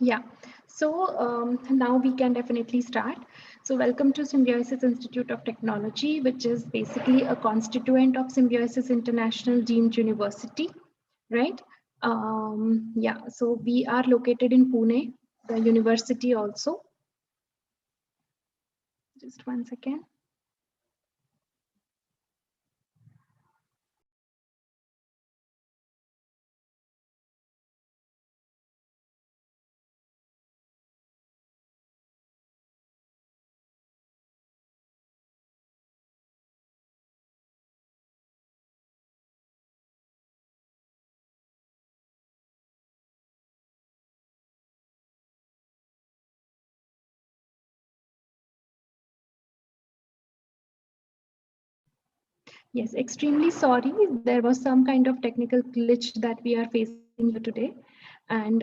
Yeah, so now we can definitely start. So welcome to Symbiosis Institute of Technology, which is basically a constituent of Symbiosis International Deemed University, right? Yeah, so we are located in Pune, the university also. Just one second. Yes, extremely sorry. There was some kind of technical glitch that we are facing here today. And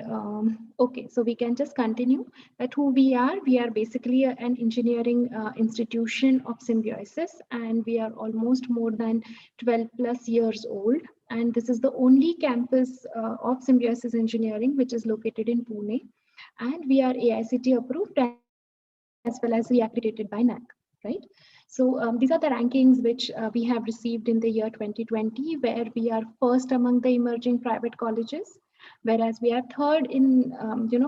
okay, so we can just continue that who we are. We are basically an engineering institution of Symbiosis, and we are almost more than 12 plus years old. And this is the only campus of Symbiosis Engineering, which is located in Pune. And we are AICT approved as well as reaccredited by NAC, right? So these are the rankings which we have received in the year 2020, where we are first among the emerging private colleges, whereas we are third in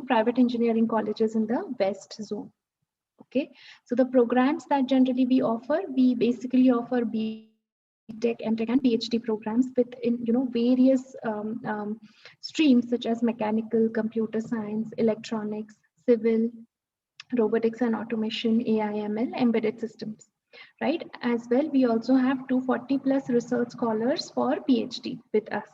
private engineering colleges in the West zone. Okay, so the programs that generally we basically offer BTech, MTech, and PhD programs within various streams such as mechanical, computer science, electronics, civil, robotics and automation, AI, ML, embedded systems, right? As well, we also have 240 plus research scholars for PhD with us.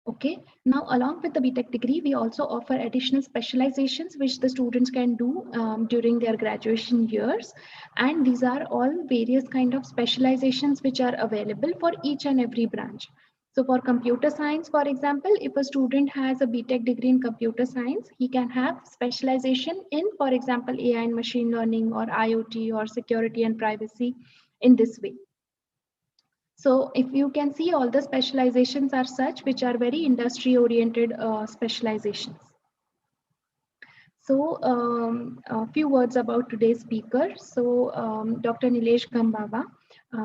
Okay, now along with the BTech degree, we also offer additional specializations which the students can do during their graduation years. And these are all various kind of specializations which are available for each and every branch. So for computer science, for example, if a student has a BTech degree in computer science, he can have specialization in, for example, AI and machine learning or IoT or security and privacy in this way. So if you can see, all the specializations are such which are very industry oriented specializations. So a few words about today's speaker. So Dr. Nilesh Gambava,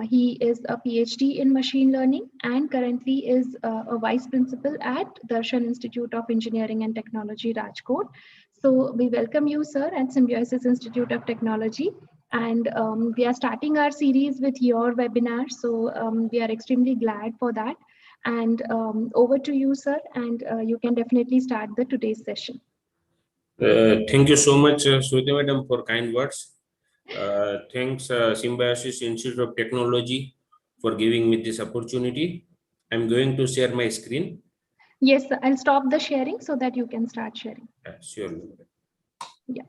he is a PhD in machine learning and currently is a vice principal at Darshan Institute of Engineering and Technology, Rajkot. So we welcome you, sir, at Symbiosis Institute of Technology. And we are starting our series with your webinar. So we are extremely glad for that. And over to you, sir, and you can definitely start the today's session. Thank you so much, Shruti Madam, for kind words. Thanks, Symbiosis Institute of Technology, for giving me this opportunity. I'm going to share my screen. Yes, I'll stop the sharing so that you can start sharing. Sure. Yeah.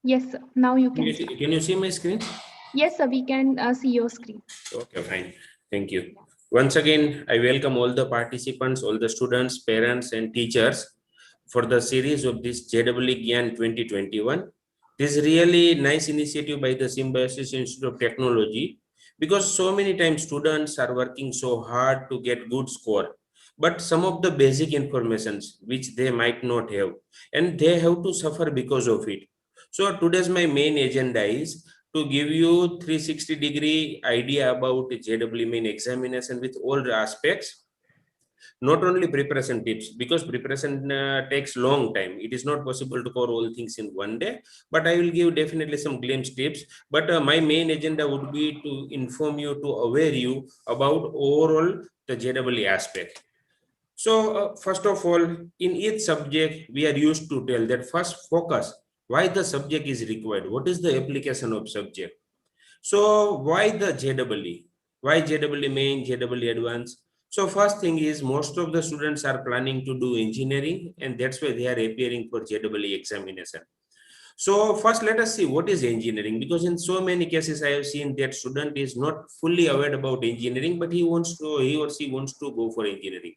Yes, sir. Now you can. Can you see my screen? Yes, sir, we can see your screen. Okay, fine. Thank you. Once again, I welcome all the participants, all the students, parents, and teachers for the series of this JEE Gyan 2021. This is really nice initiative by the Symbiosis Institute of Technology, because so many times students are working so hard to get good score, but some of the basic informations which they might not have, and they have to suffer because of it. So today's my main agenda is to give you 360-degree idea about JEE main examination with all the aspects, not only preparation tips, because preparation takes long time. It is not possible to cover all things in one day, but I will give definitely some glimpse tips. But my main agenda would be to inform you, to aware you about overall the JEE aspect. So first of all, in each subject, we are used to tell that first focus, why the subject is required, what is the application of subject. So why the JEE? Why JEE main, JEE advanced? So first thing is, most of the students are planning to do engineering, and that's why they are appearing for JEE examination. So first, let us see what is engineering, because in so many cases I have seen that student is not fully aware about engineering, but he or she wants to go for engineering.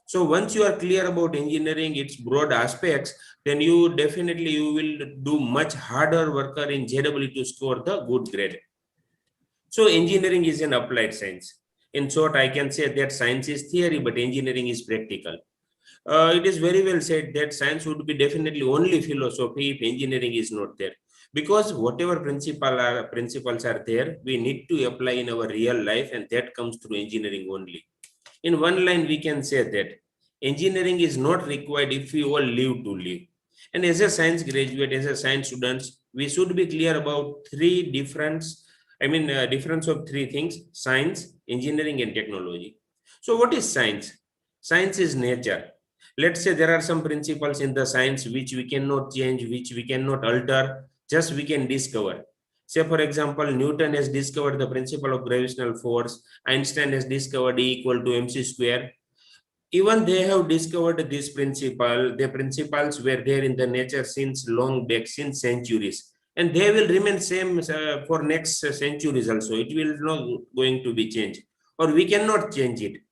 So once you are clear about engineering, its broad aspects, then you will do much harder worker in JEE to score the good grade. So engineering is an applied science. In short, I can say that science is theory, but engineering is practical. It is very well said that science would be definitely only philosophy if engineering is not there. Because whatever principles are there, we need to apply in our real life, and that comes through engineering only. In one line, we can say that engineering is not required if we all live to live. And as a science graduate, as a science students, we should be clear about difference of three things: science, engineering, and technology. So what is science? Science is nature. Let's say there are some principles in the science which we cannot change, which we cannot alter, just we can discover. Say, for example, Newton has discovered the principle of gravitational force. Einstein has discovered E equal to mc square. Even they have discovered this principle. The principles were there in the nature since long back, since centuries, and they will remain same for next centuries also. It will not going to be changed, or we cannot change it.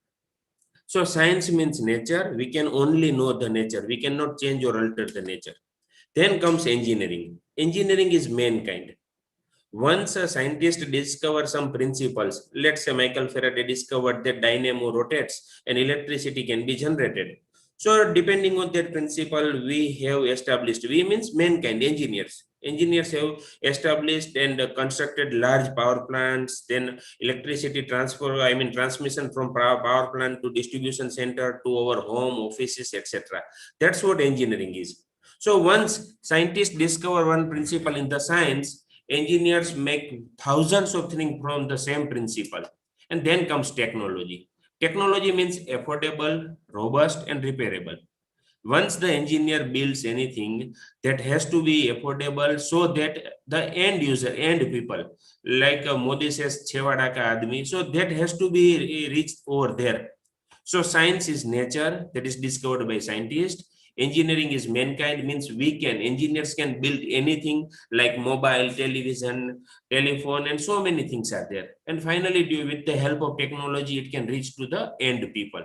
So science means nature. We can only know the nature. We cannot change or alter the nature. Then comes engineering. Engineering is mankind. Once a scientist discovers some principles, let's say Michael Faraday discovered that dynamo rotates and electricity can be generated. So depending on that principle, we have established, we means mankind, engineers. Engineers have established and constructed large power plants, then electricity transmission from power plant to distribution center to our home, offices, etc. That's what engineering is. So once scientists discover one principle in the science, engineers make thousands of things from the same principle. And then comes technology. Technology means affordable, robust, and repairable. Once the engineer builds anything, that has to be affordable so that the end user, end people, like Modi says, Chevada ka admi, so that has to be reached over there. So science is nature that is discovered by scientists. Engineering is mankind, means engineers can build anything like mobile, television, telephone, and so many things are there. And finally, with the help of technology, it can reach to the end people.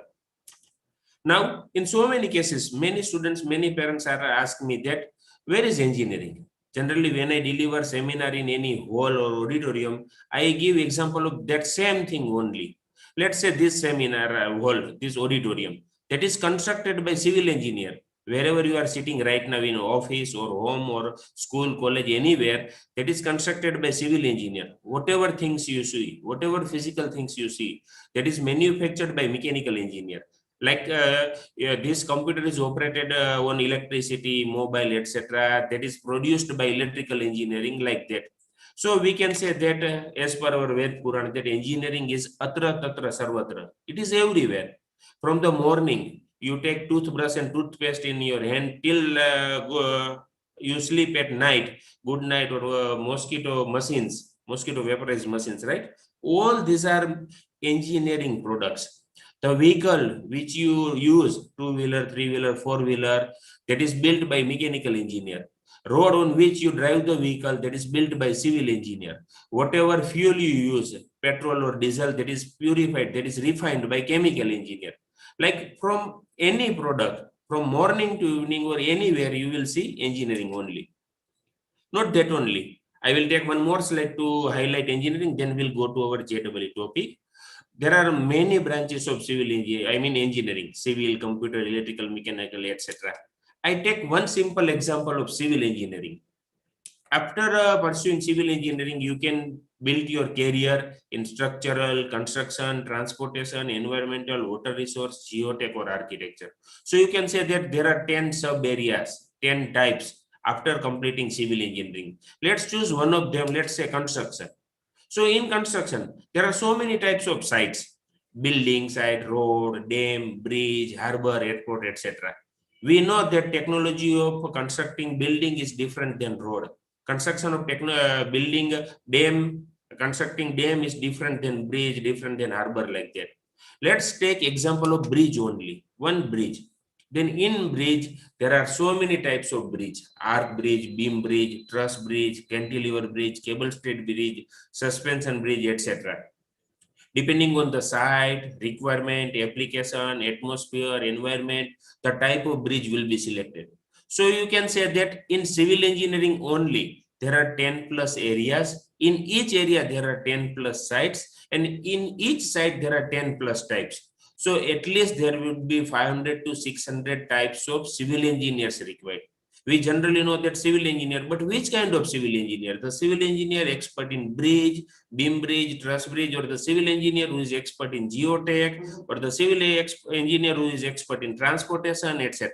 Now, in so many cases, many students, many parents are asking me that, where is engineering? Generally, when I deliver seminar in any hall or auditorium, I give example of that same thing only. Let's say this seminar hall, this auditorium, that is constructed by civil engineer. Wherever you are sitting right now, in office or home or school, college, anywhere, that is constructed by civil engineer. Whatever things you see, whatever physical things you see, that is manufactured by mechanical engineer. Like this computer is operated on electricity, mobile, etc. That is produced by electrical engineering, like that. So we can say that as per our Ved Puran, that engineering is atra tatra sarvatra. It is everywhere. From the morning, you take toothbrush and toothpaste in your hand till you sleep at night, good night, or mosquito vaporized machines, right? All these are engineering products. The vehicle which you use, two-wheeler, three-wheeler, four-wheeler, that is built by mechanical engineer. Road on which you drive the vehicle, that is built by civil engineer. Whatever fuel you use, petrol or diesel, that is purified, that is refined by chemical engineer. Like from any product, from morning to evening or anywhere, you will see engineering only. Not that only. I will take one more slide to highlight engineering, then we'll go to our JEE topic. There are many branches of engineering, civil, computer, electrical, mechanical, etc. I take one simple example of civil engineering. After pursuing civil engineering, you can build your career in structural, construction, transportation, environmental, water resource, geotech, or architecture. So you can say that there are 10 sub areas, 10 types after completing civil engineering. Let's choose one of them. Let's say construction. So in construction, there are so many types of sites: building site, road, dam, bridge, harbor, airport, etc. We know that technology of constructing building is different than road. Construction of building dam, constructing dam is different than bridge, different than harbor, like that. Let's take example of bridge only, one bridge. Then in bridge, there are so many types of bridge: arc bridge, beam bridge, truss bridge, cantilever bridge, cable stayed bridge, suspension bridge, etc. Depending on the site, requirement, application, atmosphere, environment, the type of bridge will be selected. So you can say that in civil engineering only, there are 10 plus areas. In each area, there are 10 plus sites, and in each site, there are 10 plus types. So at least there would be 500 to 600 types of civil engineers required. We generally know that civil engineer, but which kind of civil engineer? The civil engineer expert in bridge, beam bridge, truss bridge, or the civil engineer who is expert in geotech, or the civil engineer who is expert in transportation, etc.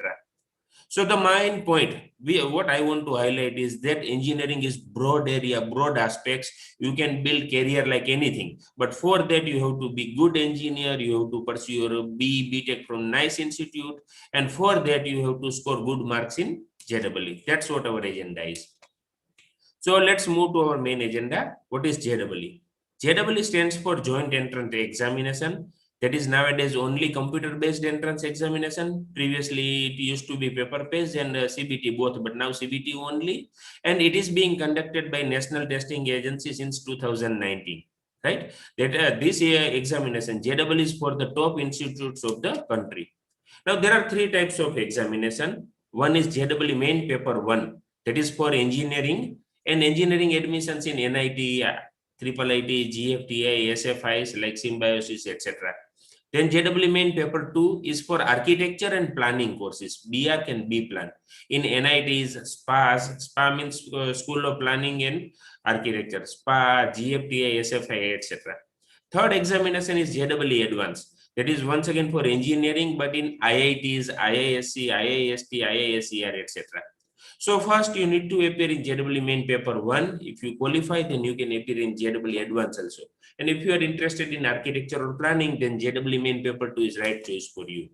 So the main point, what I want to highlight is that engineering is broad area, broad aspects. You can build career like anything, but for that you have to be good engineer. You have to pursue your BTech from nice institute, and for that you have to score good marks in JEE. That's what our agenda is. So let's move to our main agenda. What is JEE? JEE stands for Joint Entrance Examination. That is nowadays only computer-based entrance examination. Previously, it used to be paper-based and CBT both, but now CBT only. And it is being conducted by National Testing Agency since 2019. Right? That this examination, JEE is for the top institutes of the country. Now, there are three types of examination. One is JEE Main Paper 1. That is for engineering and engineering admissions in NIT, Triple IT, GFTI, SFIs like Symbiosis, etc. Then JEE Main Paper 2 is for architecture and planning courses, BArch and B-Plan. In NITs, SPAs, SPA means School of Planning and Architecture, SPA, GFTI, SFI, etc. Third examination is JEE Advanced. That is once again for engineering, but in IITs, IISc, IIST, IISER, etc. So first you need to appear in JEE Main Paper 1. If you qualify, then you can appear in JEE Advanced also. And if you are interested in architecture or planning, then JEE Main Paper 2 is right choice for you.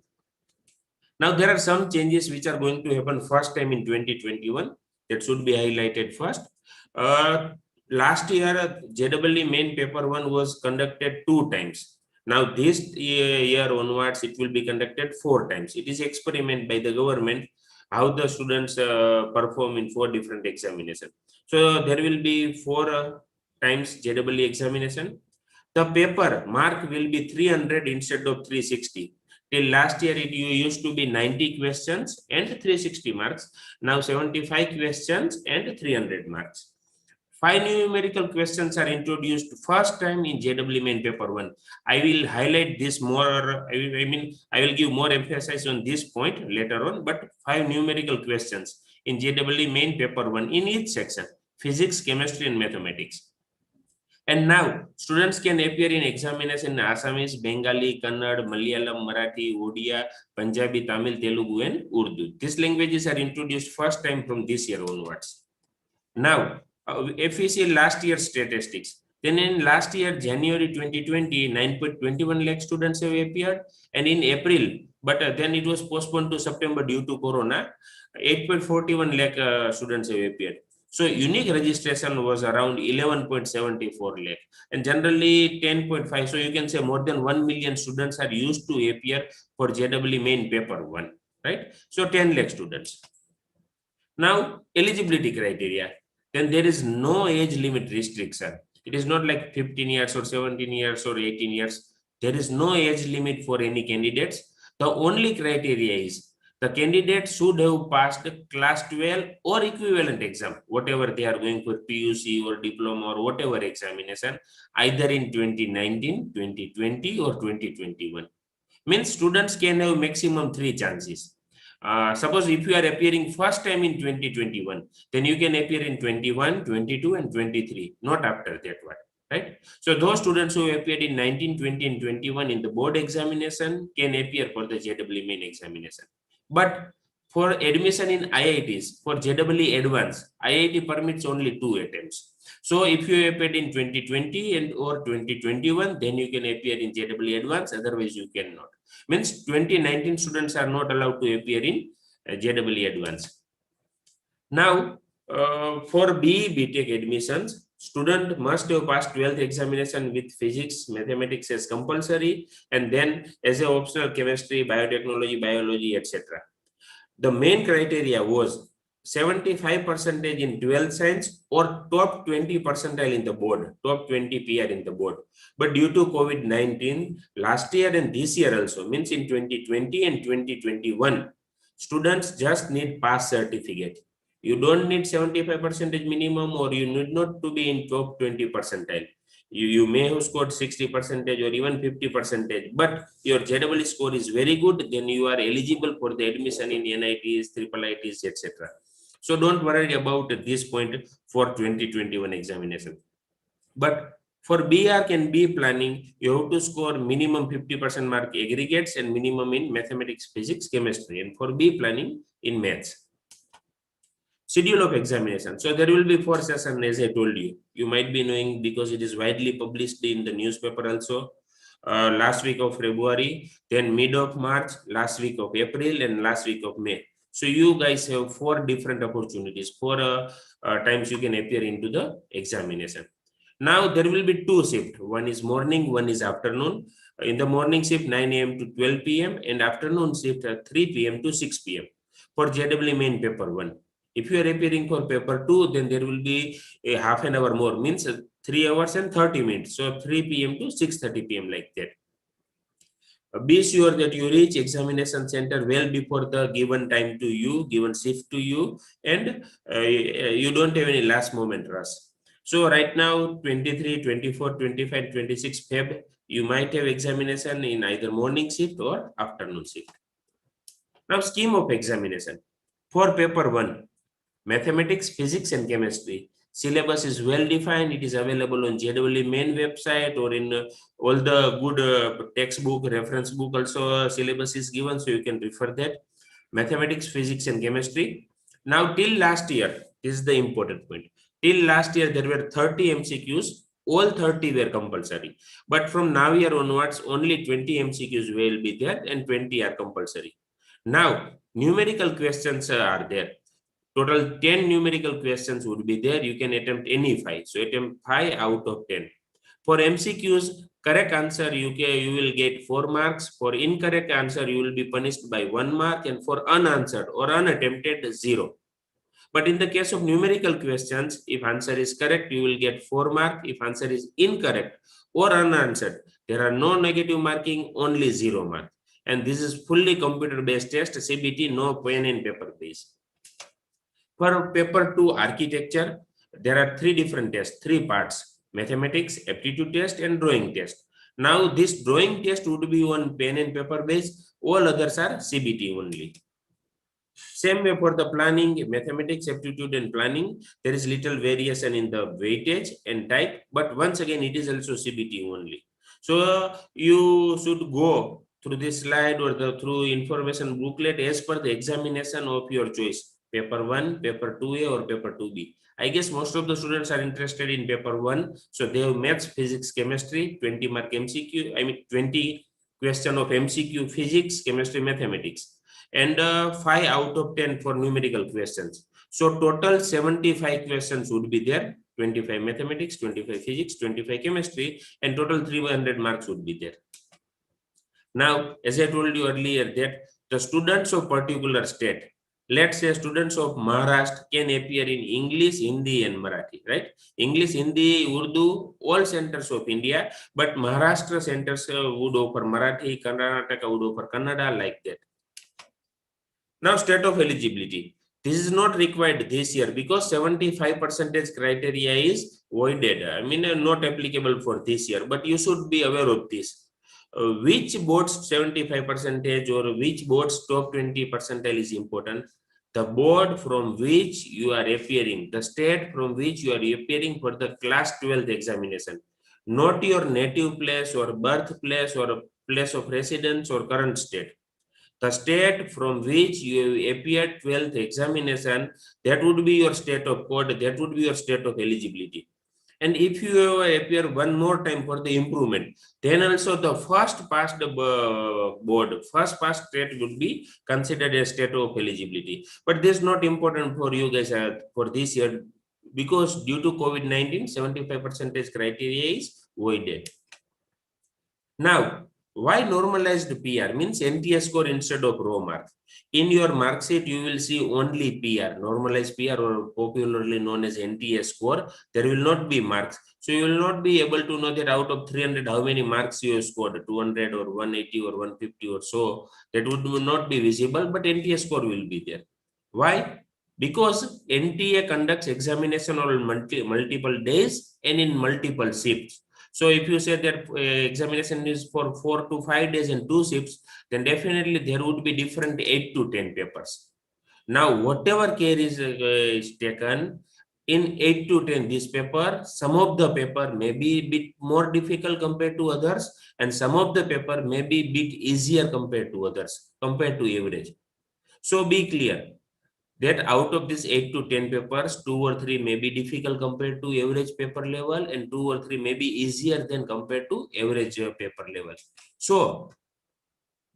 Now there are some changes which are going to happen first time in 2021. That should be highlighted first. Last year, JEE Main Paper 1 was conducted 2 times. Now this year onwards, it will be conducted 4 times. It is experiment by the government how the students perform in 4 different examinations. So there will be 4 times JEE examination. The paper mark will be 300 instead of 360. Till last year, it used to be 90 questions and 360 marks. Now 75 questions and 300 marks. 5 numerical questions are introduced first time in JEE Main Paper 1. I will highlight this more. I will give more emphasis on this point later on. But 5 numerical questions in JEE Main Paper 1 in each section: physics, chemistry, and mathematics. And now students can appear in examination in Assamese, Bengali, Kannada, Malayalam, Marathi, Odia, Punjabi, Tamil, Telugu, and Urdu. These languages are introduced first time from this year onwards. Now, if we see last year's statistics, then in last year, January 2020, 9.21 lakh students have appeared, and in April, but then it was postponed to September due to Corona, 8.41 lakh students have appeared. So unique registration was around 11.74 lakh, and generally 10.5. So you can say more than 1 million students are used to appear for JEE Main Paper 1, right? So 10 lakh students. Now, eligibility criteria. Then there is no age limit restriction. It is not like 15 years or 17 years or 18 years. There is no age limit for any candidates. The only criteria is the candidate should have passed class 12 or equivalent exam, whatever they are going for PUC or diploma or whatever examination, either in 2019, 2020 or 2021. Means students can have maximum 3 chances. Suppose if you are appearing first time in 2021, then you can appear in 21, 22 and 23, not after that one, right? So those students who appeared in 19, 20 and 21 in the board examination can appear for the JEE Main examination. But for admission in IITs, for JEE Advanced, IIT permits only 2 attempts. So if you appeared in 2020 and or 2021, then you can appear in JEE Advanced, otherwise you cannot. Means 2019 students are not allowed to appear in JEE Advanced. Now, for BE BTech admissions, student must have passed 12th examination with physics, mathematics as compulsory, and then as an optional chemistry, biotechnology, biology, etc. The main criteria was 75% in 12th science or top 20 percentile in the board, top 20 PR in the board. But due to COVID-19, last year and this year also, means in 2020 and 2021, students just need pass certificate. You don't need 75% minimum, or you need not to be in top 20 percentile. You may have scored 60% or even 50%, but your JEE score is very good, then you are eligible for the admission in NITs, triple ITs, etc. So don't worry about this point for 2021 examination. But for BR and B planning, you have to score minimum 50% mark aggregates and minimum in mathematics, physics, chemistry, and for B planning in maths. Schedule of examination. So there will be 4 sessions, as I told you. You might be knowing because it is widely published in the newspaper also. Last week of February, then mid of March, last week of April, and last week of May. So you guys have 4 different opportunities, 4 times you can appear into the examination. Now there will be 2 shifts. One is morning, one is afternoon. In the morning shift 9 a.m. to 12 p.m. and afternoon shift 3 p.m. to 6 p.m. for JEE main paper 1. If you are appearing for paper 2, then there will be a half an hour more, means 3 hours and 30 minutes. So 3 p.m. to 6:30 p.m. like that. Be sure that you reach examination center well before the given time to you, given shift to you, and you don't have any last moment rush. So right now, 23, 24, 25, 26 Feb, you might have examination in either morning shift or afternoon shift. Now, scheme of examination. For paper 1, mathematics, physics, and chemistry. Syllabus is well defined. It is available on JEE main website or in all the good textbook, reference book also syllabus is given, so you can refer that. Mathematics, physics, and chemistry. Now till last year, this is the important point. Till last year, there were 30 MCQs. All 30 were compulsory. But from now year onwards, only 20 MCQs will be there and 20 are compulsory. Now, numerical questions are there. Total 10 numerical questions would be there. You can attempt any 5. So attempt 5 out of 10. For MCQs, correct answer you will get 4 marks. For incorrect answer, you will be punished by 1 mark. And for unanswered or unattempted, 0. But in the case of numerical questions, if answer is correct, you will get 4 marks. If answer is incorrect or unanswered, there are no negative marking, only 0 mark. And this is fully computer-based test, CBT, no pen and paper based. For paper 2 architecture, there are 3 different tests, 3 parts: mathematics, aptitude test, and drawing test. Now this drawing test would be on pen and paper based, all others are CBT only. Same way for the planning, mathematics, aptitude, and planning, there is little variation in the weightage and type, but once again, it is also CBT only. So you should go through this slide or through information booklet as per the examination of your choice. Paper 1, paper 2A, or paper 2B. I guess most of the students are interested in paper 1. So they have maths, physics, chemistry, 20 mark MCQ, 20 question of MCQ, physics, chemistry, mathematics, and 5 out of 10 for numerical questions. So total 75 questions would be there. 25 mathematics, 25 physics, 25 chemistry, and total 300 marks would be there. Now, as I told you earlier, that the students of particular state, let's say students of Maharashtra, can appear in English, Hindi, and Marathi, right? English, Hindi, Urdu, all centers of India, but Maharashtra centers would offer Marathi, Karnataka would offer Kannada, like that. Now, state of eligibility. This is not required this year because 75% criteria is voided. I mean, not applicable for this year, but you should be aware of this. Which board's 75% or which board's top 20 percentile is important. The board from which you are appearing, the state from which you are appearing for the class 12th examination, not your native place or birthplace or place of residence or current state. The state from which you appeared 12th examination, that would be your state of code, that would be your state of eligibility. And if you appear one more time for the improvement, then also the first passed board, first passed state would be considered a state of eligibility. But this is not important for you guys for this year because due to COVID-19, 75% criteria is voided. Now, why normalized PR? Means NTS score instead of raw marks. In your mark sheet, you will see only PR, normalized PR, or popularly known as NTS score. There will not be marks. So you will not be able to know that out of 300, how many marks you have scored, 200 or 180 or 150 or so. That would not be visible, but NTS score will be there. Why? because NTA conducts examination on multiple days and in multiple shifts. So if you say that examination is for 4 to 5 days and 2 shifts, then definitely there would be different 8 to 10 papers. Now, whatever care is taken in 8 to 10, this paper, some of the paper may be a bit more difficult compared to others, and some of the paper may be a bit easier compared to others, compared to average. So be clear that out of these 8 to 10 papers, 2 or 3 may be difficult compared to average paper level, and 2 or 3 may be easier than compared to average paper level. So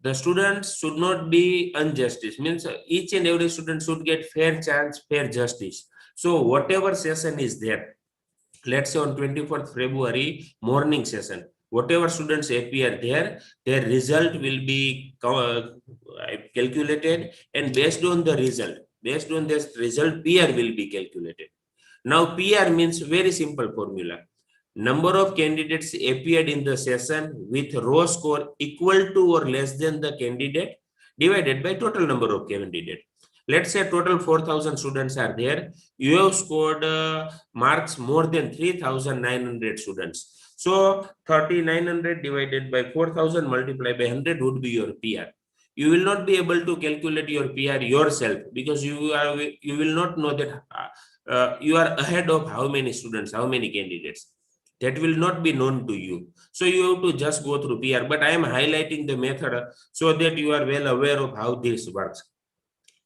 the students should not be injustice, means each and every student should get fair chance, fair justice. So whatever session is there, let's say on 24th February morning session, whatever students appear there, their result will be calculated, and based on this result, PR will be calculated. Now PR means very simple formula. Number of candidates appeared in the session with row score equal to or less than the candidate divided by total number of candidates. Let's say total 4,000 students are there. You have scored marks more than 3,900 students. So 3,900 divided by 4,000 multiplied by 100 would be your PR. You will not be able to calculate your PR yourself, because you will not know that you are ahead of how many students, how many candidates. That will not be known to you. So you have to just go through PR. But I am highlighting the method so that you are well aware of how this works.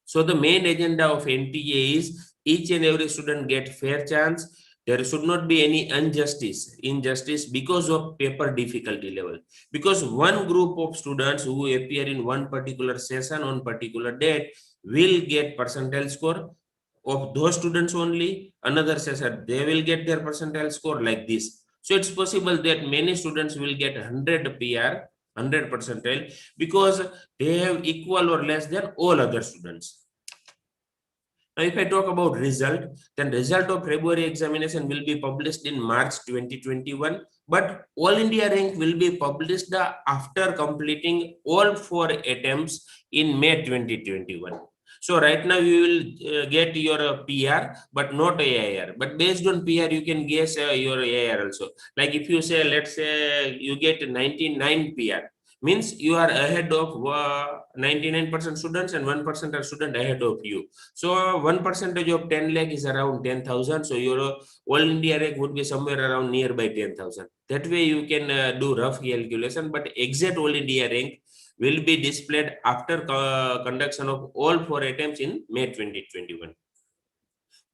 So the main agenda of NTA is each and every student get fair chance. There should not be any injustice because of paper difficulty level. Because one group of students who appear in one particular session on particular date will get percentile score of those students only. Another session, they will get their percentile score like this. So it's possible that many students will get 100 PR, 100 percentile, because they have equal or less than all other students. Now, if I talk about result, then result of February examination will be published in March 2021, but All India rank will be published after completing all 4 attempts in May 2021. So right now you will get your PR, but not AIR. But based on PR, you can guess your AIR also. Like if you say, let's say you get 99 PR, means you are ahead of 99% students, and 1% are student ahead of you. So 1% of 10 lakh is around 10,000. So your All India rank would be somewhere around nearby 10,000. That way you can do rough calculation, but exact All India rank will be displayed after conduction of all 4 attempts in May 2021.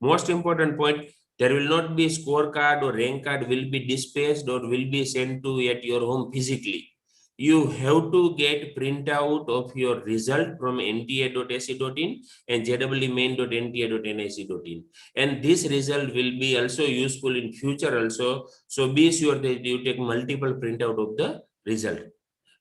Most important point, there will not be scorecard or rank card will be dispatched or will be sent to at your home physically. You have to get printout of your result from nta.ac.in and jwmain.nta.nic.in, and this result will be also useful in future also. So be sure that you take multiple printout of the result.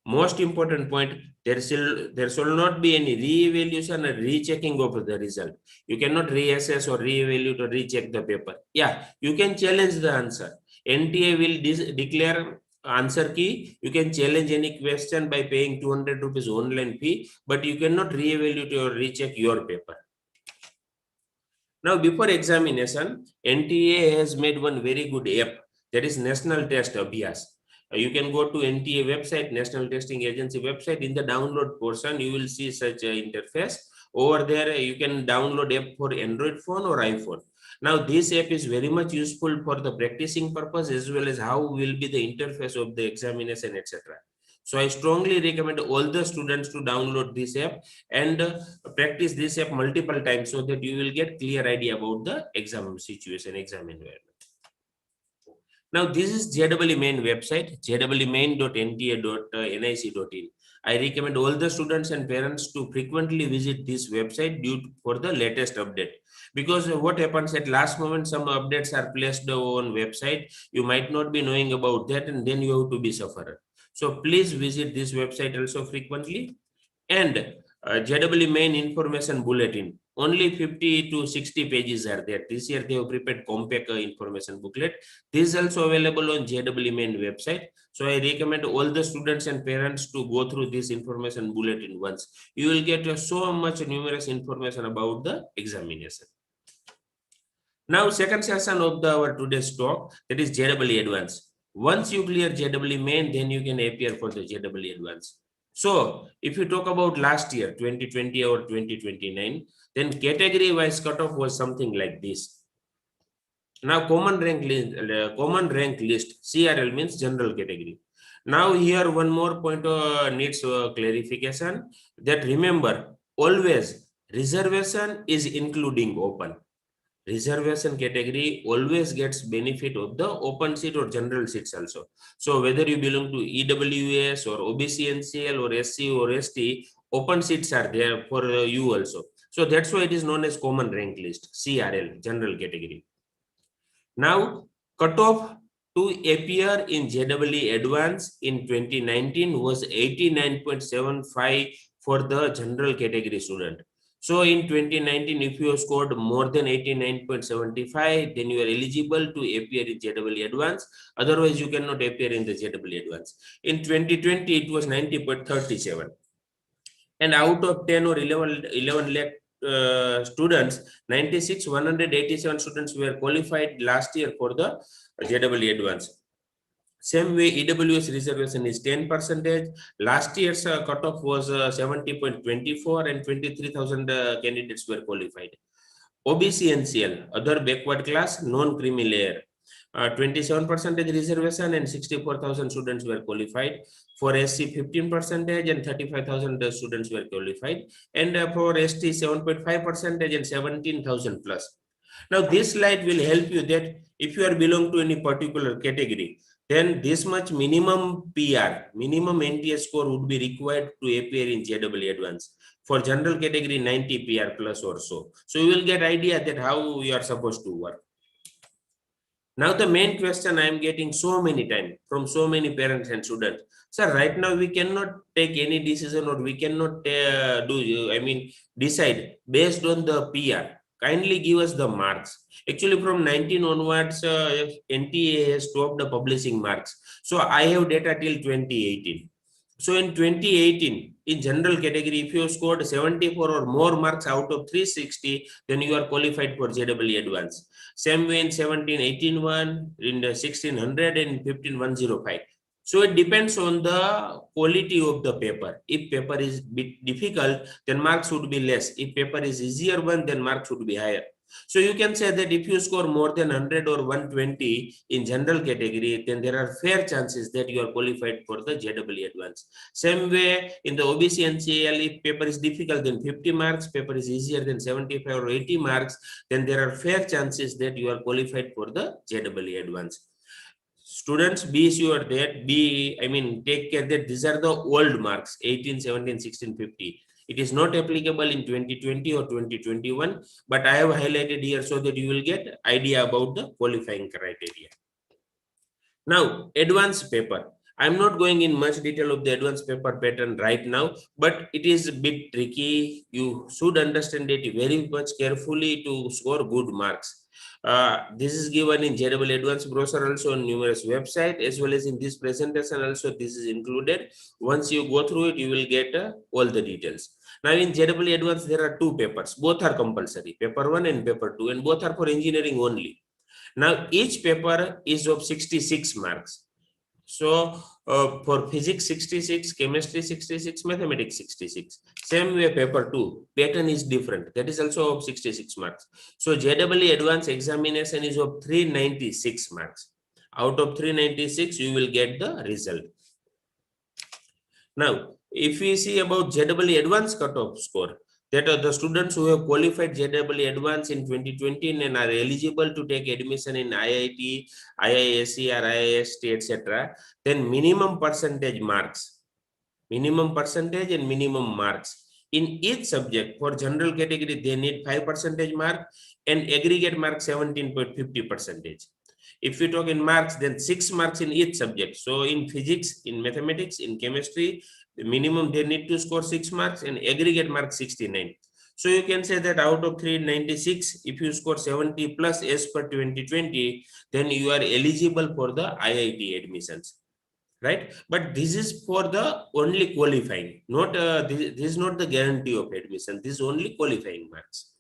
Most important point, there shall not be any re-evaluation or rechecking of the result. You cannot reassess or re-evaluate or recheck the paper. Yeah, you can challenge the answer. NTA will declare answer key. You can challenge any question by paying 200 rupees online fee, but you cannot re-evaluate or recheck your paper. Now, before examination, NTA has made one very good app, that is National Test Abhyas. You can go to NTA website, National Testing Agency website. In the download portion, you will see such an interface. Over there, you can download app for Android phone or iPhone. Now, this app is very much useful for the practicing purpose, as well as how will be the interface of the examination, etc. So I strongly recommend all the students to download this app and practice this app multiple times, so that you will get clear idea about the exam situation, exam environment. Now, this is JEE main website, jemain.nta.nic.in. I recommend all the students and parents to frequently visit this website for the latest update. Because what happens at last moment, some updates are placed on website. You might not be knowing about that, and then you have to be sufferer. So please visit this website also frequently. And JEE main information bulletin. only 50 to 60 pages are there. This year they have prepared compact information booklet. This is also available on JEE main website. So I recommend all the students and parents to go through this information bulletin once. You will get so much numerous information about the examination. Now, second session of our today's talk, that is JEE Advanced. Once you clear JEE main, then you can appear for the JEE Advanced. So, if you talk about last year, 2020 or 2029, then category-wise cutoff was something like this. Now, common rank list, CRL means general category. Now, here one more point needs clarification. That remember, always reservation is including open. Reservation category always gets benefit of the open seat or general seats also. So whether you belong to EWS or OBC NCL or SC or ST, open seats are there for you also. So that's why it is known as common rank list, CRL, general category. Now, cutoff to appear in JEE Advanced in 2019 was 89.75 for the general category student. So in 2019, if you scored more than 89.75, then you are eligible to appear in JEE Advanced. Otherwise, you cannot appear in the JEE Advanced. In 2020, it was 90.37. And out of 10 or 11 lakh students, 187 students were qualified last year for the JEE Advanced. Same way, EWS reservation is 10%. Last year's cutoff was 70.24 and 23,000 candidates were qualified. OBC NCL, other backward class, non-creamy layer. 27% reservation and 64,000 students were qualified. For SC 15% and 35,000 students were qualified. And for ST 7.5% and 17,000 plus. Now this slide will help you that if you are belong to any particular category, then this much minimum PR, minimum NTA score would be required to appear in JEE Advanced. For general category, 90 PR plus or so. So you will get idea that how you are supposed to work. Now the main question I am getting so many times from so many parents and students. Sir, right now we cannot take any decision or we cannot decide based on the PR. Kindly give us the marks. Actually from 19 onwards, NTA has stopped the publishing marks. So I have data till 2018. So in 2018, in general category, if you scored 74 or more marks out of 360, then you are qualified for JEE Advanced. Same way in 17, 18, 1, in the 1600 and 15, 105. So it depends on the quality of the paper. If paper is bit difficult, then marks would be less. If paper is easier one, then marks would be higher. So you can say that if you score more than 100 or 120 in general category, then there are fair chances that you are qualified for the JEE Advanced. Same way in the OBC NCL, if paper is difficult than 50 marks, paper is easier than 75 or 80 marks, then there are fair chances that you are qualified for the JEE Advanced. Students, be sure that take care that these are the old marks, 18, 17, 16, 50. It is not applicable in 2020 or 2021, but I have highlighted here so that you will get idea about the qualifying criteria. Now, advanced paper. I'm not going in much detail of the advanced paper pattern right now, but it is a bit tricky. You should understand it very much carefully to score good marks. This is given in JEE Advanced brochure also on numerous websites, as well as in this presentation also this is included. Once you go through it, you will get all the details. Now in JEE Advanced, there are two papers. Both are compulsory, paper 1 and paper 2, and both are for engineering only. Now each paper is of 66 marks. So for physics 66, chemistry 66, mathematics 66. Same way paper 2, pattern is different. That is also of 66 marks. So JEE Advanced examination is of 396 marks. Out of 396, you will get the result. Now, if we see about JEE Advanced cutoff score, that are the students who have qualified JEE Advanced in 2020 and are eligible to take admission in IIT, IISc or IIST, etc., then minimum percentage and minimum marks. In each subject, for general category, they need 5% mark and aggregate mark 17.50%. If we talk in marks, then 6 marks in each subject. So in physics, in mathematics, in chemistry, the minimum they need to score 6 marks and aggregate mark 69. So you can say that out of 396, if you score 70 plus as per 2020, then you are eligible for the IIT admissions, right? But this is for the only qualifying, not this is not the guarantee of admission. This is only qualifying marks.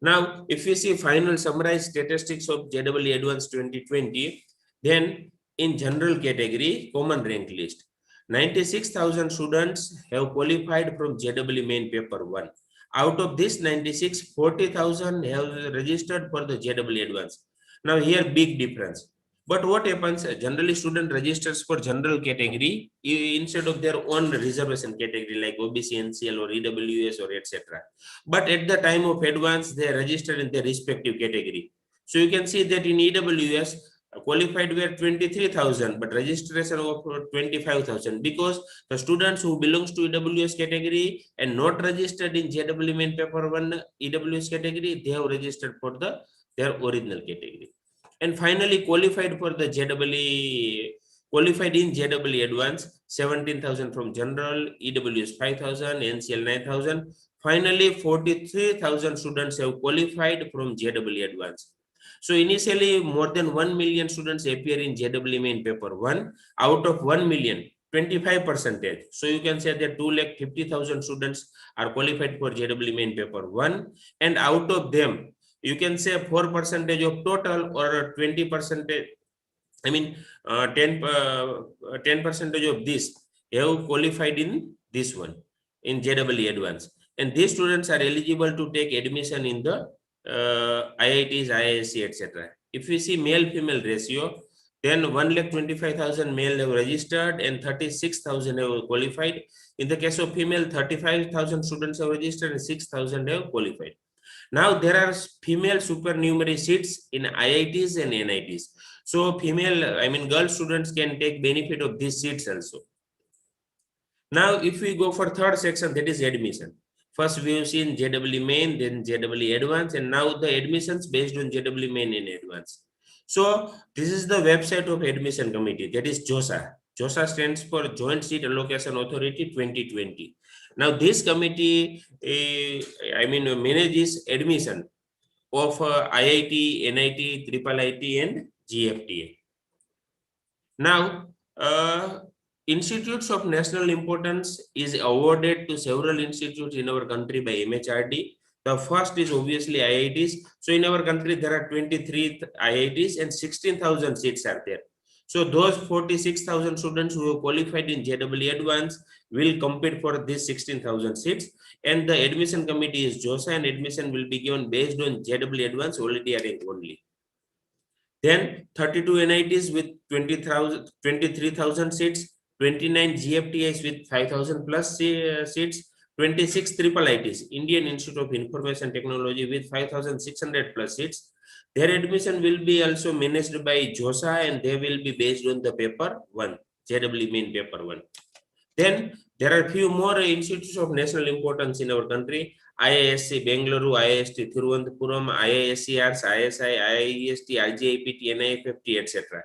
Now, if you see final summarized statistics of JEE Advanced 2020, then in general category, common rank list, 96,000 students have qualified from JEE main paper 1. Out of this 96, 40,000 have registered for the JEE Advanced. Now here big difference. But what happens, generally student registers for general category instead of their own reservation category like OBC, NCL or EWS or etc. But at the time of advance, they are registered in their respective category. So you can see that in EWS, qualified were 23,000, but registration of 25,000 because the students who belongs to EWS category and not registered in JEE main paper 1 EWS category, they have registered for their original category. And finally, qualified for the JEE, qualified in JEE advance, 17,000 from general, EWS 5,000, NCL 9,000. Finally, 43,000 students have qualified from JEE advance. So initially, more than 1 million students appear in JEE main paper 1. Out of 1 million, 25%. So you can say that 250,000 students are qualified for JEE main paper 1. And out of them, you can say 4% of total or 20%. I mean, 10% of this have qualified in this one in JEE advance, and these students are eligible to take admission in the IITs, IISc, etc. If we see male female ratio, then 1,25,000 male have registered and 36,000 have qualified. In the case of female, 35,000 students have registered and 6,000 have qualified. Now there are female supernumerary seats in IITs and NITs. So female, I mean girl students can take benefit of these seats also. Now if we go for third section, that is admission. First we have seen JEE main, then JEE advanced, and now the admissions based on JEE main and advanced. So this is the website of admission committee, that is JOSA. JOSA stands for Joint Seat Allocation Authority 2020. Now this committee, manages admission of IIT, NIT, Triple IT, and GFTA. Now, institutes of national importance is awarded to several institutes in our country by MHRD. The first is obviously IITs. So in our country, there are 23 IITs and 16,000 seats are there. So those 46,000 students who have qualified in JEE Advance will compete for these 16,000 seats. And the admission committee is JOSA, and admission will be given based on JEE Advance already arranged only. Then 32 NITs with 23,000 seats, 29 GFTIs with 5,000 plus seats, 26 triple ITs, Indian Institute of Information Technology with 5,600 plus seats. Their admission will be also managed by JOSA, and they will be based on the paper 1, JEE main paper 1. Then there are few more institutes of national importance in our country. IISc Bengaluru, IIST Thiruvananthapuram, IISc Arts, ISI, IIST, IJIPT, NIFFT, etc.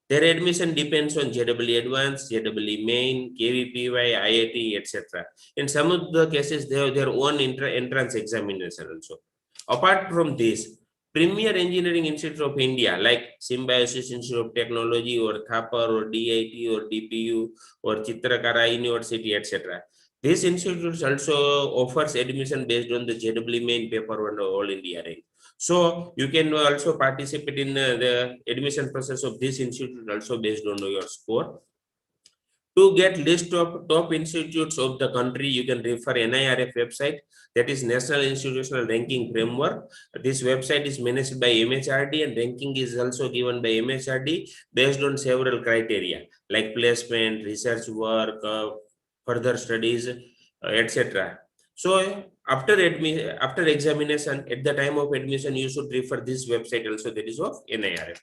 Their admission depends on JEE Advanced, JEE Main, KVPY, IIT, etc. In some of the cases, they have their own entrance examination also. Apart from this, premier engineering institute of India like Symbiosis Institute of Technology or Thapar or DIT or DPU or Chitrakara University, etc. This institute also offers admission based on the JEE main paper 1 all India rank. So you can also participate in the admission process of this institute also based on your score. To get list of top institutes of the country, you can refer NIRF website, that is National Institutional Ranking Framework. This website is managed by MHRD, and ranking is also given by MHRD based on several criteria like placement, research work, further studies, etc. So after examination, at the time of admission, you should refer this website also, that is of NIRF.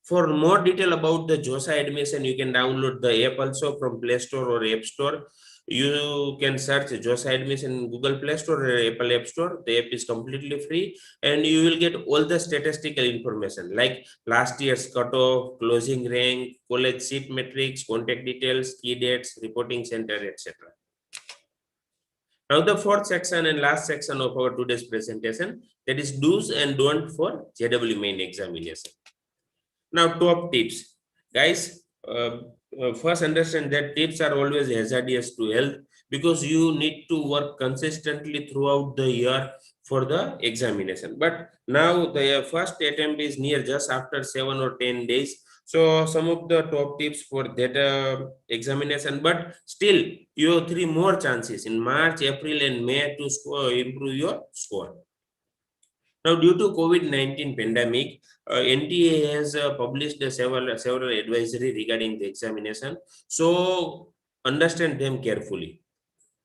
For more detail about the JOSA admission, you can download the app also from Play Store or App Store. You can search JOSA admission in Google Play Store or Apple App Store. The app is completely free, and you will get all the statistical information like last year's cutoff, closing rank, college seat metrics, contact details, key dates, reporting center, etc. Now the fourth section and last section of our today's presentation, that is do's and don't for JEE main examination. Now top tips, guys. First understand that tips are always hazardous to health because you need to work consistently throughout the year for the examination. But now the first attempt is near just after 7 or 10 days. So some of the top tips for that examination, but still you have 3 more chances in March, April and May to improve your score. Now, due to COVID-19 pandemic, NTA has published several advisory regarding the examination. So understand them carefully.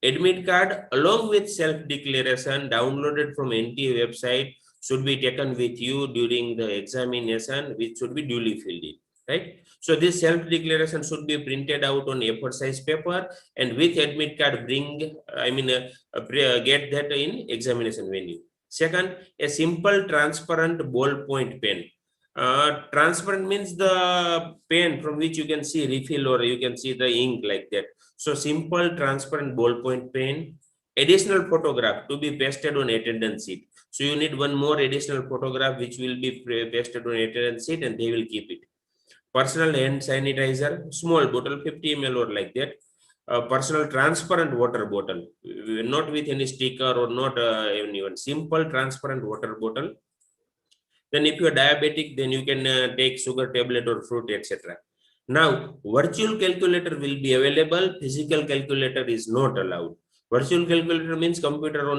Admit card along with self-declaration downloaded from NTA website should be taken with you during the examination, which should be duly filled in, right? So this self-declaration should be printed out on A4 size paper, and with admit card get that in examination venue. Second, a simple transparent ballpoint pen. Transparent means the pen from which you can see refill or you can see the ink like that. So simple transparent ballpoint pen. Additional photograph to be pasted on attendance sheet. So you need one more additional photograph which will be pasted on attendance sheet and they will keep it. Personal hand sanitizer, small bottle, 50 ml or like that. Personal transparent water bottle, not with any sticker or not even simple transparent water bottle. Then if you are diabetic, then you can take sugar tablet or fruit, etc. Now, virtual calculator will be available. Physical calculator is not allowed. Virtual calculator means calculator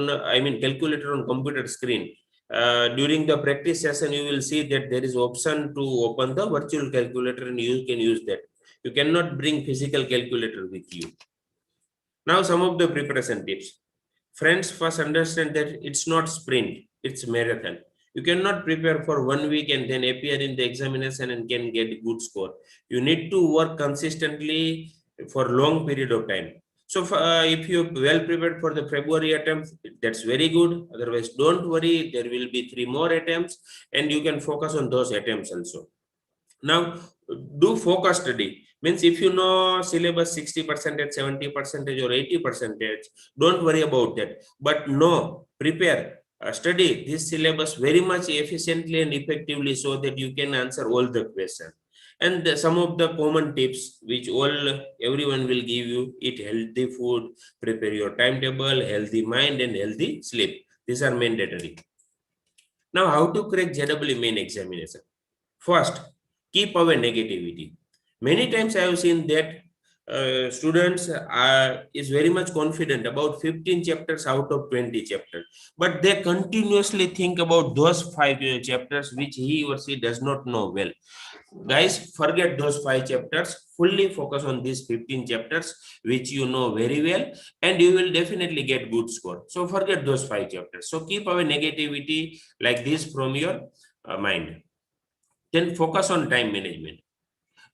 on computer screen. During the practice session, you will see that there is option to open the virtual calculator and you can use that. You cannot bring physical calculator with you. Now, some of the preparation tips. Friends, first understand that it's not sprint, it's marathon. You cannot prepare for 1 week and then appear in the examination and can get good score. You need to work consistently for long period of time. So if you're well prepared for the February attempt, that's very good. Otherwise, don't worry, there will be 3 more attempts and you can focus on those attempts also. Now, do focus study. Means if you know syllabus 60%, 70% or 80%, don't worry about that. But no, prepare, study this syllabus very much efficiently and effectively so that you can answer all the questions. And some of the common tips which everyone will give you: eat healthy food, prepare your timetable, healthy mind and healthy sleep. These are mandatory. Now, how to crack JEE main examination? First, keep away negativity. Many times I have seen that students is very much confident about 15 chapters out of 20 chapters, but they continuously think about those 5 chapters which he or she does not know well. Guys, forget those 5 chapters, fully focus on these 15 chapters which you know very well, and you will definitely get good score. So forget those 5 chapters. So keep away negativity like this from your mind. Then focus on time management.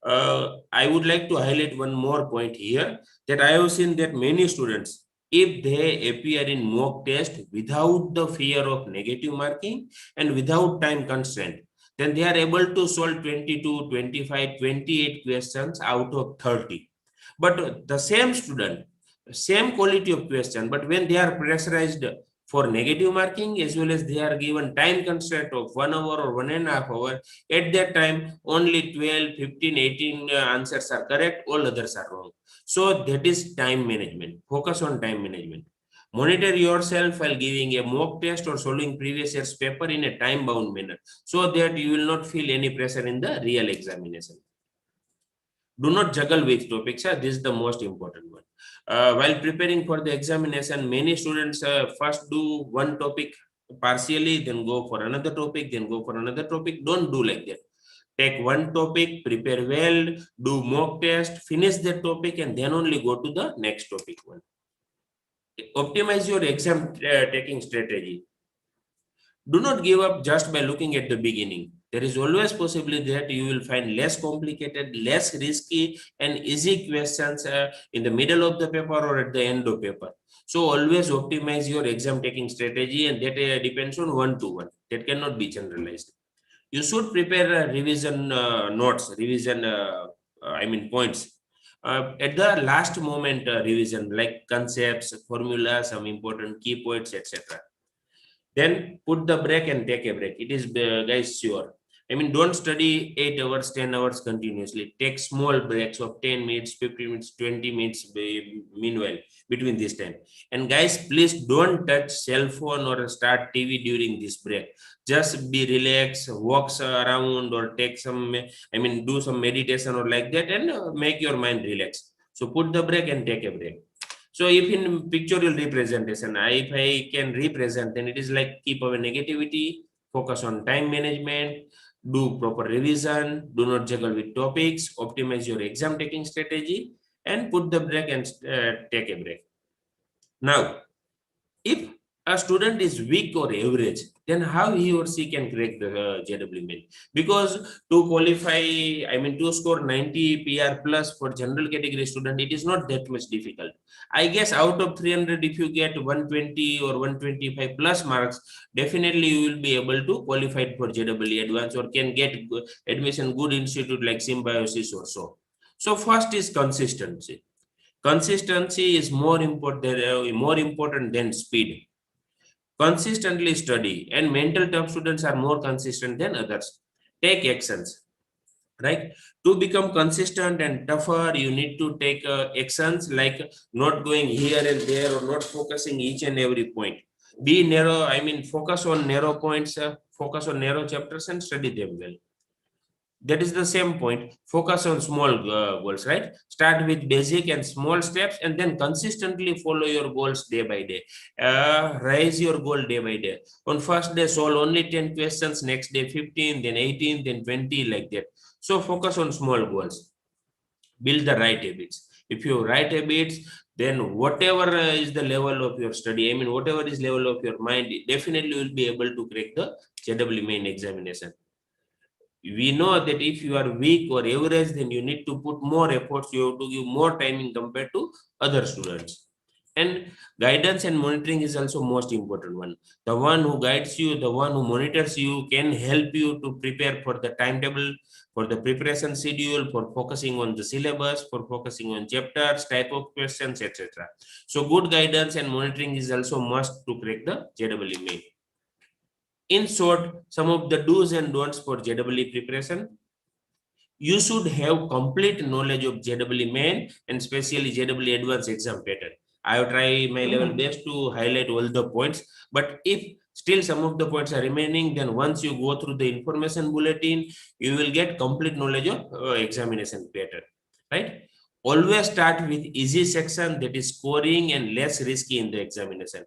I would like to highlight one more point here, that I have seen that many students, if they appear in mock test without the fear of negative marking and without time constraint, then they are able to solve 22, 25, 28 questions out of 30. But the same student, same quality of question, but when they are pressurized for negative marking as well as they are given time constraint of 1 hour or 1.5 hours, at that time only 12, 15, 18 answers are correct, all others are wrong. So that is time management. Focus on time management. Monitor yourself while giving a mock test or solving previous year's paper in a time bound manner so that you will not feel any pressure in the real examination. Do not juggle with topics. This is the most important one. While preparing for the examination, many students first do one topic partially, then go for another topic, then go for another topic. Don't do like that. Take one topic, prepare well, do mock test, finish that topic, and then only go to the next topic one. Optimize your exam taking strategy. Do not give up just by looking at the beginning. There is always possibility that you will find less complicated, less risky and easy questions in the middle of the paper or at the end of paper. So always optimize your exam taking strategy, and that depends on one-to-one. That cannot be generalized. You should prepare revision notes, revision points. at the last moment revision, like concepts, formulas, some important key points, etc. Then put the break and take a break. It is guys sure. I mean, don't study 8 hours, 10 hours continuously. Take small breaks of 10 minutes, 15 minutes, 20 minutes meanwhile between this time. And guys, please don't touch cell phone or start TV during this break. Just be relaxed, walk around or take some, I mean, do some meditation or like that, and make your mind relax. So put the break and take a break. So if in pictorial representation, if I can represent, then it is like keep away negativity, focus on time management, do proper revision, do not juggle with topics, optimize your exam taking strategy, and put the break and take a break. Now, if a student is weak or average, then how he or she can crack the JEE main? Because to qualify, I mean, to score 90 PR plus for general category student, it is not that much difficult. I guess out of 300, if you get 120 or 125 plus marks, definitely you will be able to qualify for JEE advanced or can get admission good institute like Symbiosis or so. So first is consistency. Consistency is more important than speed. Consistently study, and mental tough students are more consistent than others. Take actions, right? To become consistent and tougher, you need to take actions like not going here and there or not focusing each and every point. Be narrow, I mean, focus on narrow points, focus on narrow chapters and study them well. That is the same point. Focus on small goals, right? Start with basic and small steps and then consistently follow your goals day by day. Raise your goal day by day. On first day solve only 10 questions, next day 15, then 18, then 20, like that. So focus on small goals. Build the right habits. If you right habits, then whatever is the level of your study, I mean, whatever is level of your mind, definitely will be able to crack the JEE main examination. We know that if you are weak or average, then you need to put more efforts, you have to give more timing compared to other students. And guidance and monitoring is also most important one. The one who guides you, the one who monitors you, can help you to prepare for the timetable, for the preparation schedule, for focusing on the syllabus, for focusing on chapters, type of questions, etc. So good guidance and monitoring is also must to crack the JEE main. In short, some of the do's and don'ts for JEE preparation. You should have complete knowledge of JEE main and especially JEE advanced exam pattern. I have tried my level best to highlight all the points, but if still some of the points are remaining, then once you go through the information bulletin, you will get complete knowledge of examination pattern, right? Always start with easy section, that is scoring and less risky in the examination.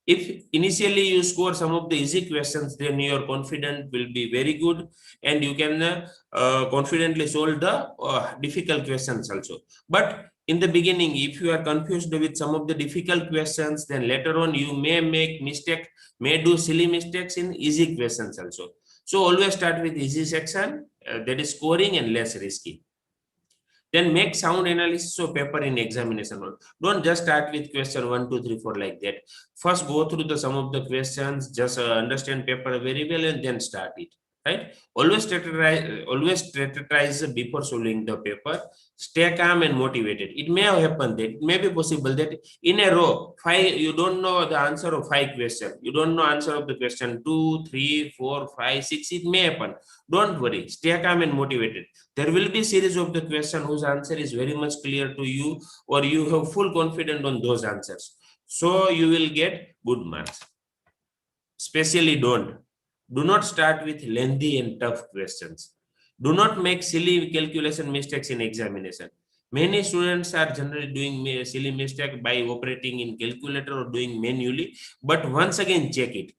If initially you score some of the easy questions, then your confidence will be very good and you can confidently solve the difficult questions also. But in the beginning, if you are confused with some of the difficult questions, then later on you may make mistake, may do silly mistakes in easy questions also. So always start with easy section, that is scoring and less risky. Then make sound analysis of paper in examination. Don't just start with question 1, 2, 3, 4 like that. First go through the some of the questions, just understand paper very well and then start it, right? Always strategize before solving the paper. Stay calm and motivated. It may have happened that it may be possible that in a row, 5, you don't know the answer of 5 questions. You don't know answer of the question 2, 3, 4, 5, 6. It may happen. Don't worry. Stay calm and motivated. There will be series of the question whose answer is very much clear to you, or you have full confidence on those answers. So you will get good marks. Especially do not start with lengthy and tough questions. Do not make silly calculation mistakes in examination. Many students are generally doing silly mistake by operating in calculator or doing manually. But once again, check it.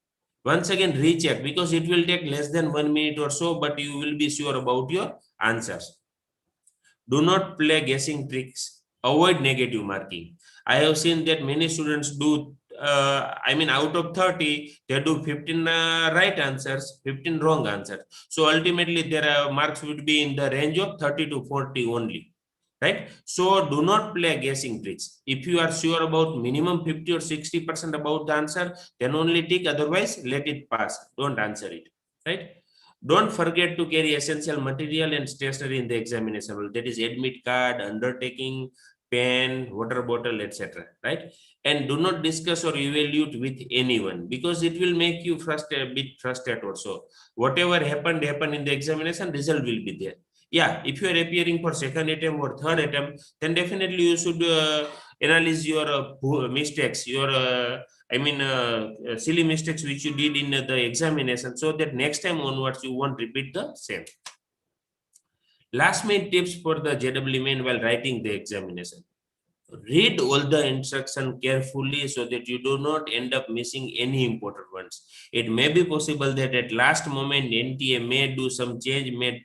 Once again, recheck, because it will take less than 1 minute or so, but you will be sure about your answers. Do not play guessing tricks. Avoid negative marking. I have seen that many students do, I mean, out of 30, they do 15 right answers, 15 wrong answers. So ultimately, their marks would be in the range of 30 to 40 only. Right? So do not play guessing tricks. If you are sure about minimum 50 or 60% about the answer, then only tick, otherwise let it pass. Don't answer it. Right? Don't forget to carry essential material and stationery in the examination hall. That is admit card, undertaking, pen, water bottle, etc. Right? And do not discuss or evaluate with anyone, because it will make you frustrated, a bit frustrated also. Whatever happened in the examination, result will be there. Yeah, if you are appearing for second attempt or third attempt, then definitely you should analyze your mistakes, your silly mistakes which you did in the examination, so that next time onwards you won't repeat the same. Last minute tips for the JEE main while writing the examination. Read all the instruction carefully so that you do not end up missing any important ones. It may be possible that at last moment NTA may do some change, may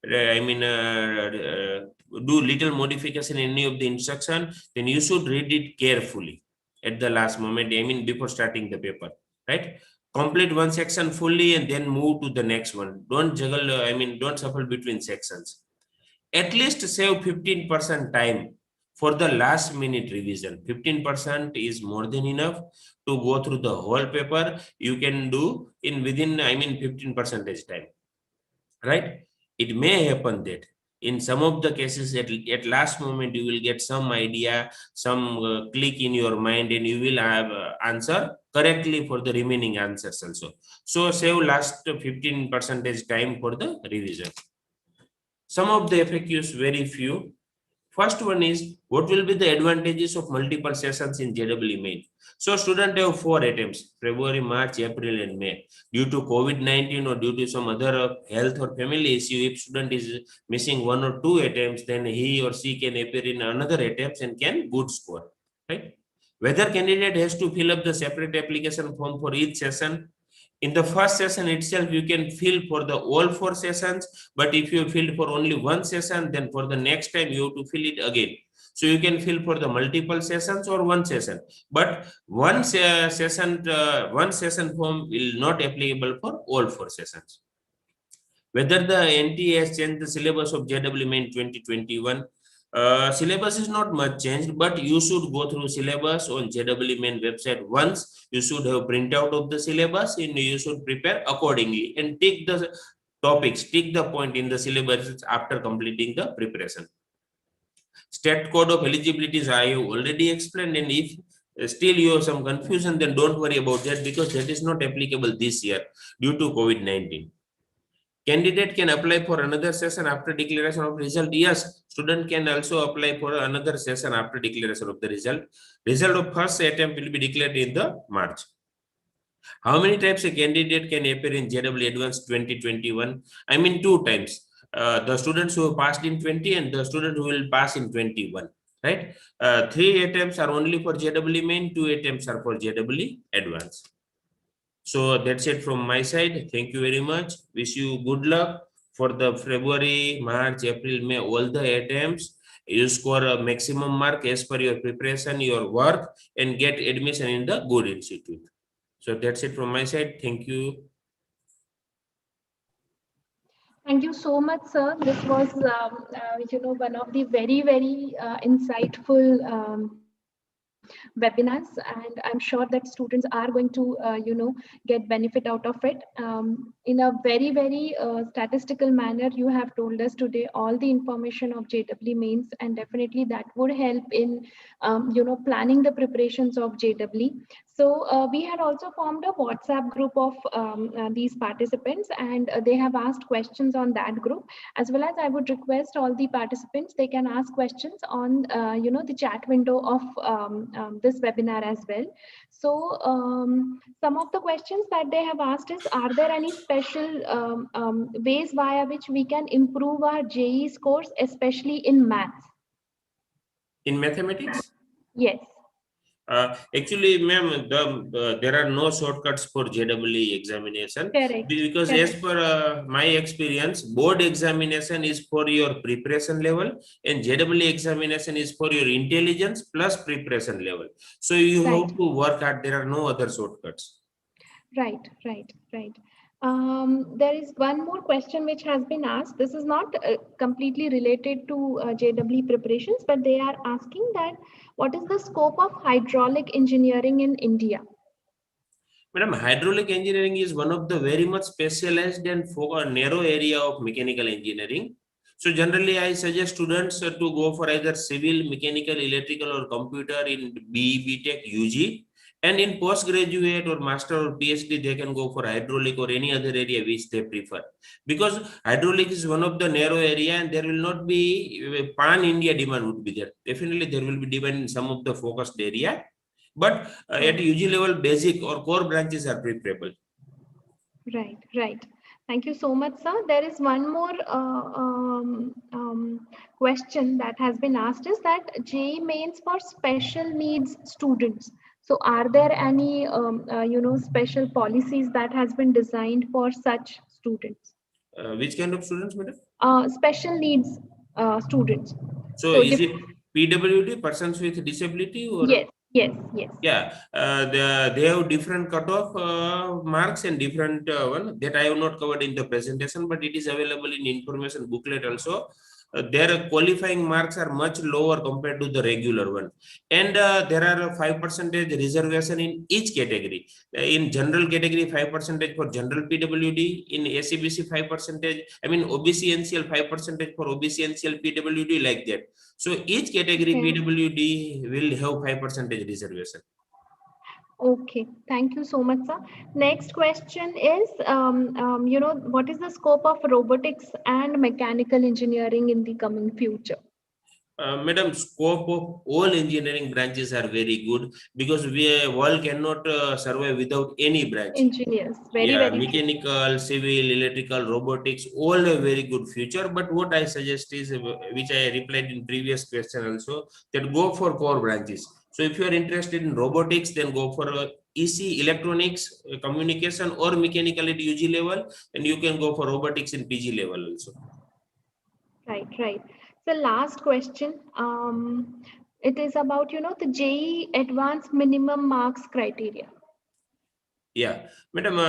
do little modification in any of the instruction. Then you should read it carefully at the last moment, before starting the paper, right? Complete one section fully and then move to the next one. Don't juggle, don't shuffle between sections. At least save 15% time for the last minute revision. 15% is more than enough to go through the whole paper. You can do in within 15% time, right? It may happen that in some of the cases at last moment you will get some idea, some click in your mind, and you will have answer correctly for the remaining answers also. So save last 15% time for the revision. Some of the FAQs, very few. First one is, what will be the advantages of multiple sessions in JEE main? So student have 4 attempts, February, March, April and May. Due to COVID-19 or due to some other health or family issue, if student is missing 1 or 2 attempts, then he or she can appear in another attempts and can good score, right? Whether candidate has to fill up the separate application form for each session. In the first session itself, you can fill for the all 4 sessions, but if you fill for only one session, then for the next time you have to fill it again. So you can fill for the multiple sessions or one session, but one session form will not applicable for all 4 sessions. Whether the NTA has changed the syllabus of JEE main 2021. Syllabus is not much changed, but you should go through syllabus on JEE main website once. You should have printout of the syllabus and you should prepare accordingly and take the topics, take the point in the syllabus after completing the preparation. State code of eligibilities I have already explained, and if still you have some confusion, then don't worry about that, because that is not applicable this year due to COVID-19. Candidate can apply for another session after declaration of result. Yes, student can also apply for another session after declaration of the result. Result of first attempt will be declared in the March. How many times a candidate can appear in JEE Advanced 2021? 2 times. The students who passed in 20 and the student who will pass in 21. Right? 3 attempts are only for JEE main, 2 attempts are for JEE Advanced. So that's it from my side. Thank you very much. Wish you good luck for the February, March, April, May, all the attempts. You score a maximum mark as per your preparation, your work, and get admission in the good institute. So that's it from my side. Thank you. Thank you so much, sir. This was, one of the very, very insightful webinars, and I'm sure that students are going to, get benefit out of it. In a very, very statistical manner, you have told us today all the information of JEE mains, and definitely that would help in, planning the preparations of JEE. So we had also formed a WhatsApp group of these participants, and they have asked questions on that group. As well as I would request all the participants, they can ask questions on, the chat window of this webinar as well. So some of the questions that they have asked is, are there any special ways via which we can improve our JEE scores, especially in maths? In mathematics? Yes. Actually, ma'am, there are no shortcuts for JEE examination. Correct. Because Correct. as per my experience, board examination is for your preparation level and JEE examination is for your intelligence plus preparation level. So you Right. have to work hard. There are no other shortcuts. Right. There is one more question which has been asked. This is not completely related to JEE preparations, but they are asking that what is the scope of hydraulic engineering in India? Madam, hydraulic engineering is one of the very much specialized and narrow area of mechanical engineering. So generally, I suggest students to go for either civil, mechanical, electrical, or computer in BE, BTech, UG. And in postgraduate or master or PhD, they can go for hydraulic or any other area which they prefer. Because hydraulic is one of the narrow area, and there will not be pan-India demand would be there. Definitely, there will be demand in some of the focused area. But at UG level, basic or core branches are preferable. Right, right. Thank you so much, sir. There is one more question that has been asked is that JEE mains for special needs students. So are there any, special policies that has been designed for such students? Which kind of students, madam? Special needs students. So So is it PWD, persons with disability, or? yes, yes, yes. Yeah, they have different cutoff marks and different one that I have not covered in the presentation, but it is available in information booklet also. Their qualifying marks are much lower compared to the regular one, and there are 5% reservation in each category. In general category, 5% for general PWD. In ACBC, 5%. I mean OBC NCL, 5% for OBC NCL PWD, like that. So each category Okay. PWD will have 5% reservation. Okay, thank you so much, sir. Next question is, what is the scope of robotics and mechanical engineering in the coming future? Madam, scope of all engineering branches are very good, because we world cannot survive without any branch. Engineers, very, Yeah, very true. mechanical, civil, electrical, robotics, all a very good future. But what I suggest is, which I replied in previous question also, that go for core branches. So if you are interested in robotics, then go for EC, electronics, communication, or mechanical at UG level, and you can go for robotics in PG level also. Right, right. So last question. It is about, the JEE advanced minimum marks criteria. Yeah, madam,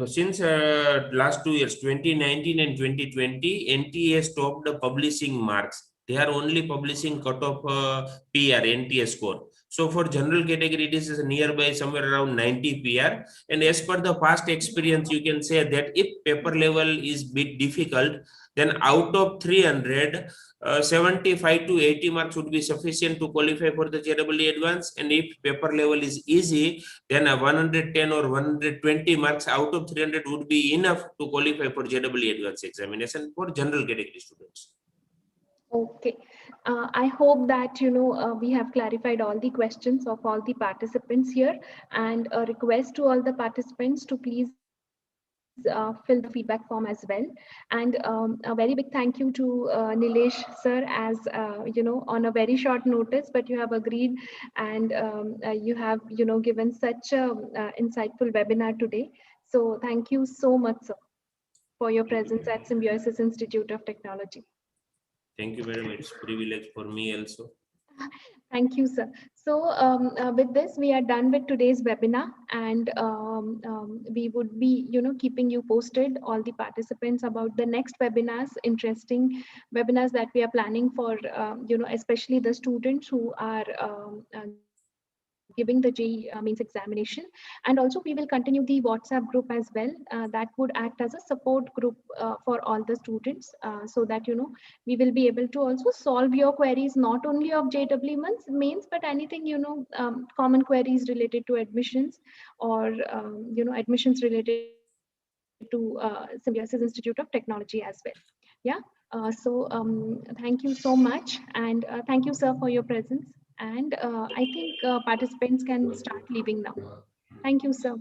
since last 2 years, 2019 and 2020, NTA stopped publishing marks. They are only publishing cutoff PR, NTA score. So for general category, it is nearby somewhere around 90 PR. And as per the past experience, you can say that if paper level is bit difficult, then out of 300, 75 to 80 marks would be sufficient to qualify for the JEE Advanced. And if paper level is easy, then a 110 or 120 marks out of 300 would be enough to qualify for JEE Advanced examination for general category students. Okay. I hope that, we have clarified all the questions of all the participants here, and a request to all the participants to please fill the feedback form as well. And a very big thank you to Nilesh sir, as, on a very short notice, but you have agreed, and you have, given such a insightful webinar today. So thank you so much, sir, for your Thank presence you. at Symbiosis Institute of Technology. Thank you, madam. It's privilege for me also. Thank you, sir. So with this, we are done with today's webinar, and we would be, keeping you posted, all the participants, about the next webinars, interesting webinars that we are planning for, especially the students who are giving the JEE mains examination. And also we will continue the WhatsApp group as well. That would act as a support group for all the students, so that, we will be able to also solve your queries, not only of JEE mains, but anything, common queries related to admissions, or, admissions related to Symbiosis Institute of Technology as well. Yeah. Thank you so much. And thank you, sir, for your presence. And I think participants can start leaving now. Thank you, sir.